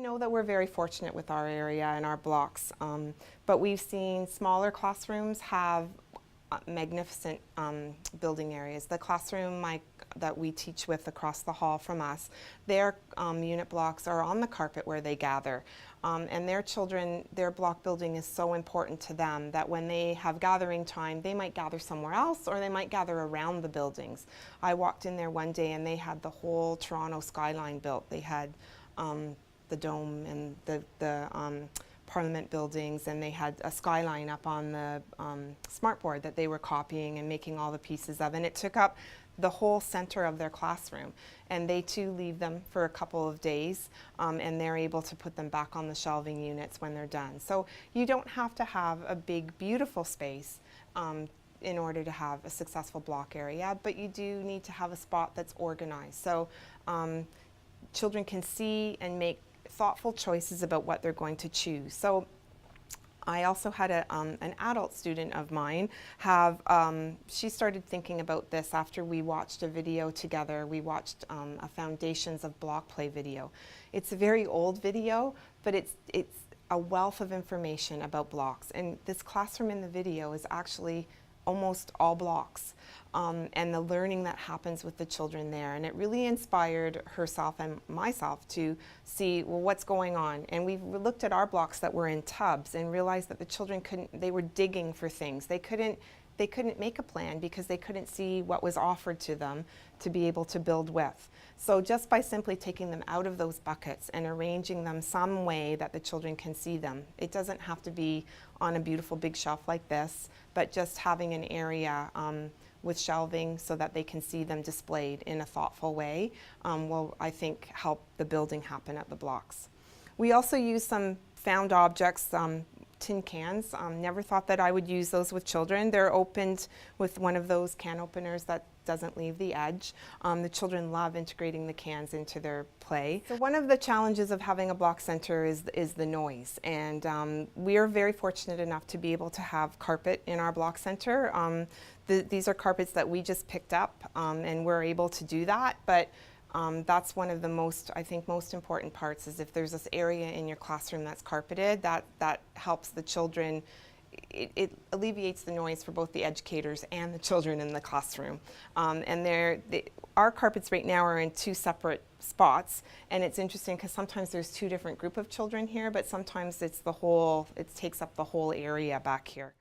know that we're very fortunate with our area and our blocks, but we've seen smaller classrooms have magnificent building areas. The classroom that we teach with across the hall from us, their unit blocks are on the carpet where they gather. And their children, their block building is so important to them that when they have gathering time, they might gather somewhere else or they might gather around the buildings. I walked in there one day and they had the whole Toronto skyline built. They had the dome and the Parliament buildings, and they had a skyline up on the smartboard that they were copying and making all the pieces of, and it took up the whole center of their classroom. And they too leave them for a couple of days, and they're able to put them back on the shelving units when they're done. So you don't have to have a big, beautiful space in order to have a successful block area, but you do need to have a spot that's organized. So children can see and make thoughtful choices about what they're going to choose. So I also had an adult student of mine have, she started thinking about this after we watched a video together. We watched a Foundations of Block Play video. It's a very old video, but it's a wealth of information about blocks. And this classroom in the video is actually almost all blocks, and the learning that happens with the children there. And it really inspired herself and myself to see, well, what's going on? And we looked at our blocks that were in tubs and realized that the children they were digging for things. They couldn't make a plan because they couldn't see what was offered to them to be able to build with. So just by simply taking them out of those buckets and arranging them some way that the children can see them, it doesn't have to be on a beautiful big shelf like this, but just having an area with shelving so that they can see them displayed in a thoughtful way will, I think, help the building happen at the blocks. We also use some found objects, tin cans. Never thought that I would use those with children. They're opened with one of those can openers that doesn't leave the edge. The children love integrating the cans into their play. So one of the challenges of having a block center is the noise, and we are very fortunate enough to be able to have carpet in our block center. These are carpets that we just picked up, and we're able to do that, but that's one of the most important parts, is if there's this area in your classroom that's carpeted, that helps the children. It alleviates the noise for both the educators and the children in the classroom. And our carpets right now are in two separate spots, and it's interesting because sometimes there's two different groups of children here, but sometimes it takes up the whole area back here.